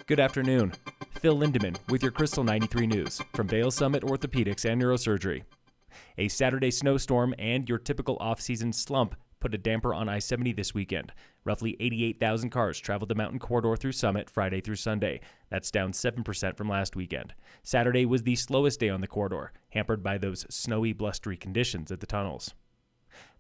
Good afternoon. Phil Lindemann with your Krystal 93 News from Vail Summit Orthopedics and Neurosurgery. A Saturday snowstorm and your typical off-season slump put a damper on I-70 this weekend. Roughly 88,000 cars traveled the mountain corridor through Summit Friday through Sunday. That's down 7% from last weekend. Saturday was the slowest day on the corridor, hampered by those snowy, blustery conditions at the tunnels.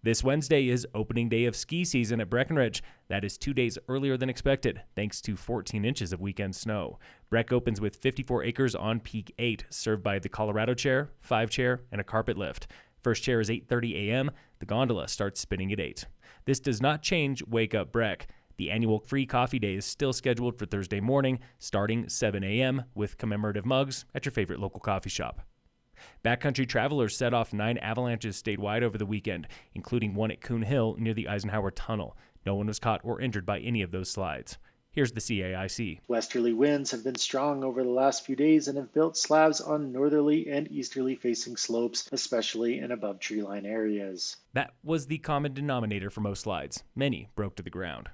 This Wednesday is opening day of ski season at Breckenridge. That is 2 days earlier than expected, thanks to 14 inches of weekend snow. Breck opens with 54 acres on Peak 8, served by the Colorado chair, 5-chair, and a carpet lift. First chair is 8:30 a.m. The gondola starts spinning at 8. This does not change Wake Up Breck. The annual free coffee day is still scheduled for Thursday morning, starting 7 a.m. with commemorative mugs at your favorite local coffee shop. Backcountry travelers set off 9 avalanches statewide over the weekend, including one at Coon Hill near the Eisenhower Tunnel. No one was caught or injured by any of those slides. Here's the CAIC. Westerly winds have been strong over the last few days and have built slabs on northerly and easterly facing slopes, especially in above treeline areas. That was the common denominator for most slides. Many broke to the ground.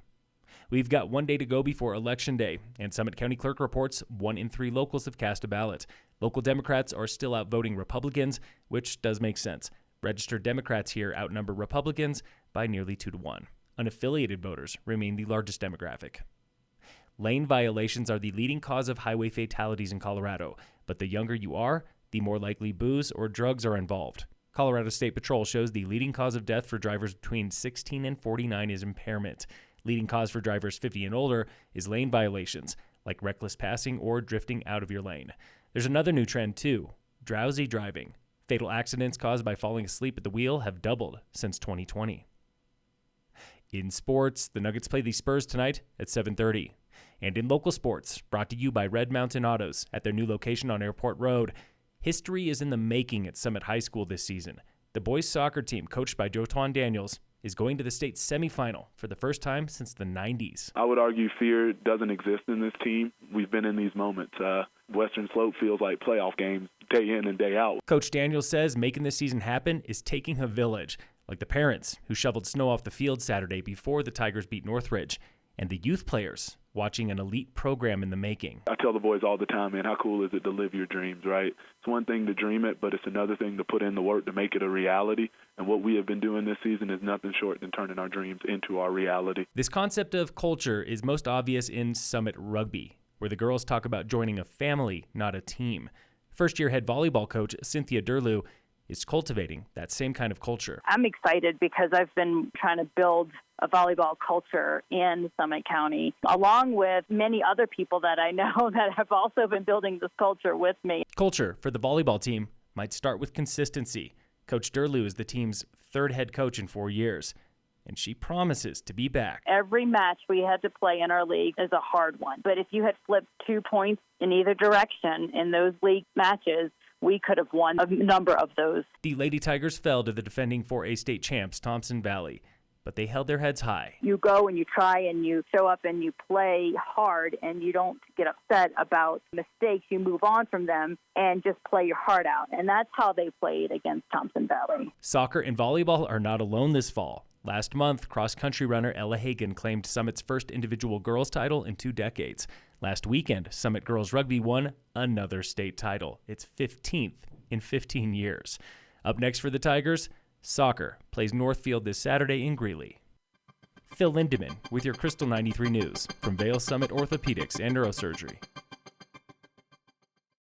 We've got 1 day to go before Election Day, and Summit County Clerk reports 1 in 3 locals have cast a ballot. Local Democrats are still outvoting Republicans, which does make sense. Registered Democrats here outnumber Republicans by nearly 2 to 1. Unaffiliated voters remain the largest demographic. Lane violations are the leading cause of highway fatalities in Colorado, but the younger you are, the more likely booze or drugs are involved. Colorado State Patrol shows the leading cause of death for drivers between 16 and 49 is impairment. Leading cause for drivers 50 and older is lane violations, like reckless passing or drifting out of your lane. There's another new trend, too: drowsy driving. Fatal accidents caused by falling asleep at the wheel have doubled since 2020. In sports, the Nuggets play the Spurs tonight at 7:30. And in local sports, brought to you by Red Mountain Autos at their new location on Airport Road, history is in the making at Summit High School this season. The boys soccer team, coached by Jotuan Daniels, is going to the state semifinal for the first time since the 90s. I would argue fear doesn't exist in this team. We've been in these moments. Western Slope feels like playoff games day in and day out. Coach Daniels says making this season happen is taking a village, like the parents who shoveled snow off the field Saturday before the Tigers beat Northridge, and the youth players watching an elite program in the making. I tell the boys all the time, man, how cool is it to live your dreams, right? It's one thing to dream it, but it's another thing to put in the work to make it a reality. And what we have been doing this season is nothing short than turning our dreams into our reality. This concept of culture is most obvious in Summit Rugby, where the girls talk about joining a family, not a team. First-year head volleyball coach Cynthia Durlew is cultivating that same kind of culture. I'm excited because I've been trying to build a volleyball culture in Summit County, along with many other people that I know that have also been building this culture with me. Culture for the volleyball team might start with consistency. Coach Durlew is the team's 3rd head coach in 4 years, and she promises to be back. Every match we had to play in our league is a hard one, but if you had flipped 2 points in either direction in those league matches, we could have won a number of those. The Lady Tigers fell to the defending 4A state champs, Thompson Valley, but they held their heads high. You go and you try and you show up and you play hard and you don't get upset about mistakes. You move on from them and just play your heart out. And that's how they played against Thompson Valley. Soccer and volleyball are not alone this fall. Last month, cross-country runner Ella Hagan claimed Summit's first individual girls title in 2 decades. Last weekend, Summit Girls Rugby won another state title, its 15th in 15 years. Up next for the Tigers, soccer plays Northfield this Saturday in Greeley. Phil Lindemann with your Krystal 93 News from Vail Summit Orthopedics and Neurosurgery.